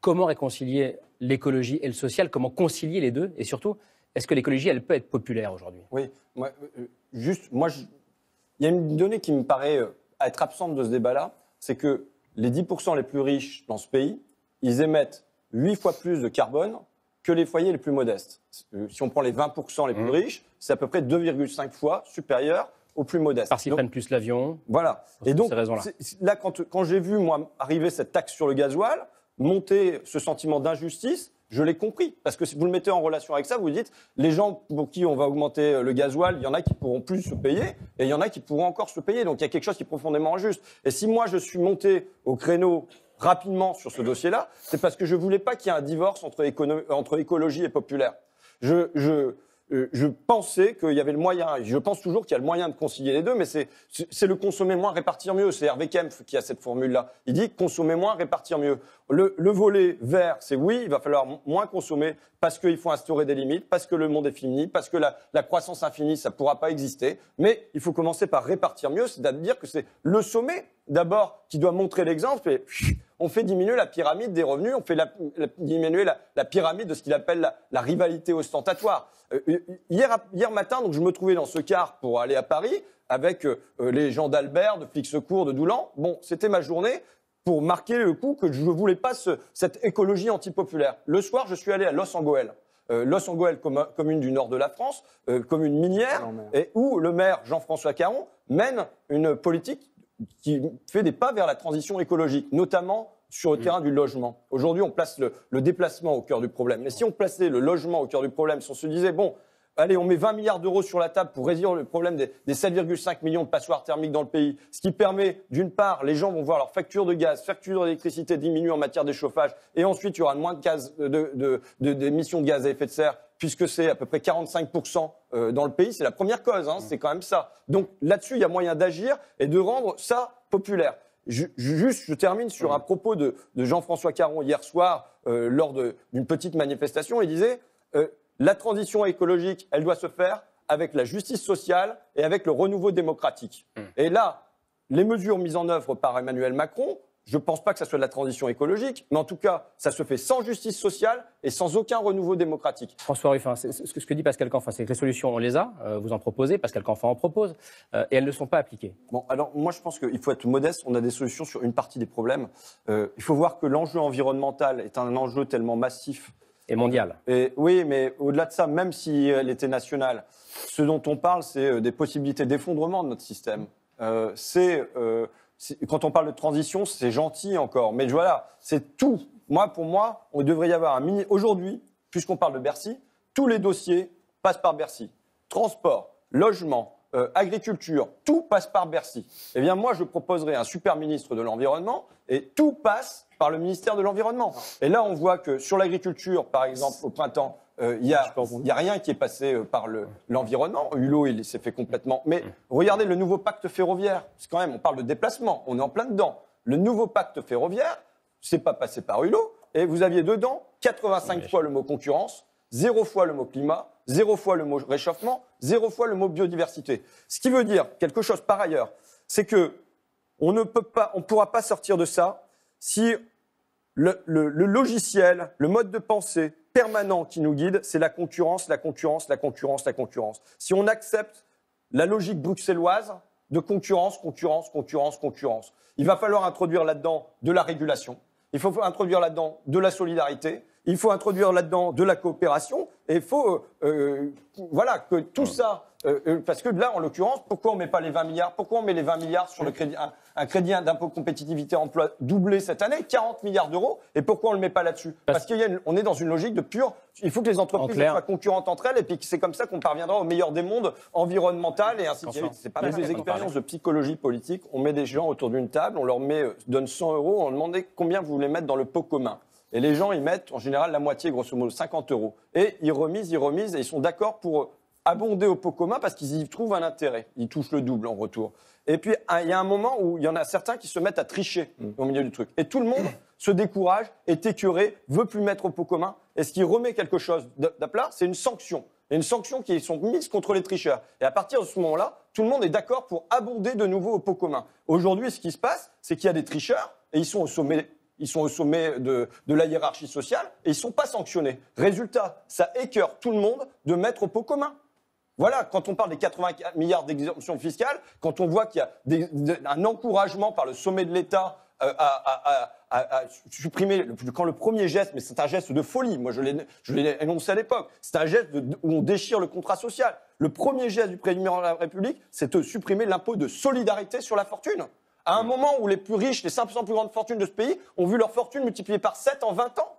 comment réconcilier l'écologie et le social, comment concilier les deux, et surtout, est-ce que l'écologie, elle peut être populaire aujourd'hui? Oui, il y a une donnée qui me paraît être absente de ce débat-là, c'est que les 10% les plus riches dans ce pays, ils émettent 8 fois plus de carbone que les foyers les plus modestes. Si on prend les 20% les plus riches, c'est à peu près 2,5 fois supérieur aux plus modestes. Parce qu'ils prennent plus l'avion. Voilà. Et donc, là, quand j'ai vu, moi, arriver cette taxe sur le gasoil, monter ce sentiment d'injustice, je l'ai compris. Parce que si vous le mettez en relation avec ça, vous dites, les gens pour qui on va augmenter le gasoil, il y en a qui pourront plus se payer, et il y en a qui pourront encore se payer. Donc il y a quelque chose qui est profondément injuste. Et si moi, je suis monté au créneau rapidement sur ce dossier-là, c'est parce que je voulais pas qu'il y ait un divorce entre écologie et populaire. Je pensais qu'il y avait le moyen, et je pense toujours qu'il y a le moyen de concilier les deux, mais c'est le consommer moins, répartir mieux. C'est Hervé Kempf qui a cette formule-là. Il dit consommer moins, répartir mieux. Le volet vert, c'est oui, il va falloir moins consommer parce qu'il faut instaurer des limites, parce que le monde est fini, parce que la croissance infinie, ça ne pourra pas exister. Mais il faut commencer par répartir mieux, c'est-à-dire que c'est le sommet, d'abord, qui doit montrer l'exemple. Et on fait diminuer la pyramide des revenus, on fait diminuer la pyramide de ce qu'il appelle la rivalité ostentatoire. Hier matin, donc, je me trouvais dans ce car pour aller à Paris avec les gens d'Albert, de Flixecourt, de Doulan. Bon, c'était ma journée pour marquer le coup que je ne voulais pas cette écologie antipopulaire. Le soir, je suis allé à Los Angoel. Los Angoel, commune du nord de la France, commune minière, et où le maire Jean-François Caron mène une politique qui fait des pas vers la transition écologique, notamment sur le terrain du logement. Aujourd'hui, on place le déplacement au cœur du problème. Mais si on plaçait le logement au cœur du problème, si on se disait, bon, allez, on met 20 milliards d'euros sur la table pour résoudre le problème des 7,5 millions de passoires thermiques dans le pays, ce qui permet, d'une part, les gens vont voir leur facture de gaz, facture d'électricité diminuer en matière de chauffage, et ensuite, il y aura moins d'émissions de gaz à effet de serre, puisque c'est à peu près 45% dans le pays. C'est la première cause, c'est quand même ça. Donc là-dessus, il y a moyen d'agir et de rendre ça populaire. Je termine sur un propos de Jean-François Caron hier soir lors d'une petite manifestation. Il disait la transition écologique, elle doit se faire avec la justice sociale et avec le renouveau démocratique. Et là, les mesures mises en œuvre par Emmanuel Macron, je ne pense pas que ça soit de la transition écologique, mais en tout cas, ça se fait sans justice sociale et sans aucun renouveau démocratique. François Ruffin, ce que dit Pascal Canfin, c'est que les solutions, on les a, vous en proposez, Pascal Canfin en propose, et elles ne sont pas appliquées. Bon, alors moi je pense qu'il faut être modeste, on a des solutions sur une partie des problèmes. Il faut voir que l'enjeu environnemental est un enjeu tellement massif. Et mondial. Oui, mais au-delà de ça, même si elle était nationale, ce dont on parle, c'est des possibilités d'effondrement de notre système. Quand on parle de transition, c'est gentil encore, mais voilà, c'est tout. Pour moi, on devrait y avoir aujourd'hui, puisqu'on parle de Bercy, tous les dossiers passent par Bercy. Transport, logement, agriculture, tout passe par Bercy. Eh bien, moi, je proposerais un super ministre de l'Environnement et tout passe par le ministère de l'Environnement. Et là, on voit que sur l'agriculture, par exemple, au printemps, il y a rien qui est passé par l'environnement. Hulot, il s'est fait complètement. Mais regardez le nouveau pacte ferroviaire. C'est quand même, on parle de déplacement, on est en plein dedans. Le nouveau pacte ferroviaire, c'est pas passé par Hulot. Et vous aviez dedans 85 fois le mot concurrence, 0 fois le mot climat, 0 fois le mot réchauffement, 0 fois le mot biodiversité. Ce qui veut dire quelque chose par ailleurs, c'est que on ne pourra pas sortir de ça si le logiciel, le mode de pensée permanent qui nous guide, c'est la concurrence, la concurrence, la concurrence, la concurrence. Si on accepte la logique bruxelloise de concurrence, concurrence, concurrence, concurrence, il va falloir introduire là-dedans de la régulation, il faut introduire là-dedans de la solidarité, il faut introduire là-dedans de la coopération, et il faut que tout ça... parce que là, en l'occurrence, pourquoi on ne met pas les 20 milliards? Pourquoi on met les 20 milliards sur un crédit d'impôt compétitivité emploi doublé cette année, 40 milliards d'euros, et pourquoi on ne le met pas là-dessus? Parce qu'on est dans une logique de pure... Il faut que les entreprises soient concurrentes entre elles, et puis c'est comme ça qu'on parviendra au meilleur des mondes environnemental et ainsi de suite. C'est pas des expériences de psychologie politique. On met des gens autour d'une table, on leur donne 100 euros, on leur demande combien vous voulez mettre dans le pot commun. Et les gens, ils mettent en général la moitié, grosso modo, 50 euros. Et ils remisent, et ils sont d'accord pour abonder au pot commun parce qu'ils y trouvent un intérêt. Ils touchent le double en retour. Et puis, il y a un moment où il y en a certains qui se mettent à tricher au milieu du truc. Et tout le monde se décourage, est écœuré, veut plus mettre au pot commun. Et ce qui remet quelque chose d'à plat, c'est une sanction. Et une sanction qui sont mises contre les tricheurs. Et à partir de ce moment-là, tout le monde est d'accord pour abonder de nouveau au pot commun. Aujourd'hui, ce qui se passe, c'est qu'il y a des tricheurs, et ils sont au sommet ils sont au sommet de la hiérarchie sociale et ils ne sont pas sanctionnés. Résultat, ça écœure tout le monde de mettre au pot commun. Voilà, quand on parle des 80 milliards d'exemptions fiscales, quand on voit qu'il y a un encouragement par le sommet de l'État à supprimer, quand le premier geste, mais c'est un geste de folie, moi je l'ai énoncé à l'époque, c'est un geste où on déchire le contrat social. Le premier geste du président de la République, c'est de supprimer l'impôt de solidarité sur la fortune. À un moment où les plus riches, les 5% plus grandes fortunes de ce pays ont vu leur fortune multipliée par 7 en 20 ans.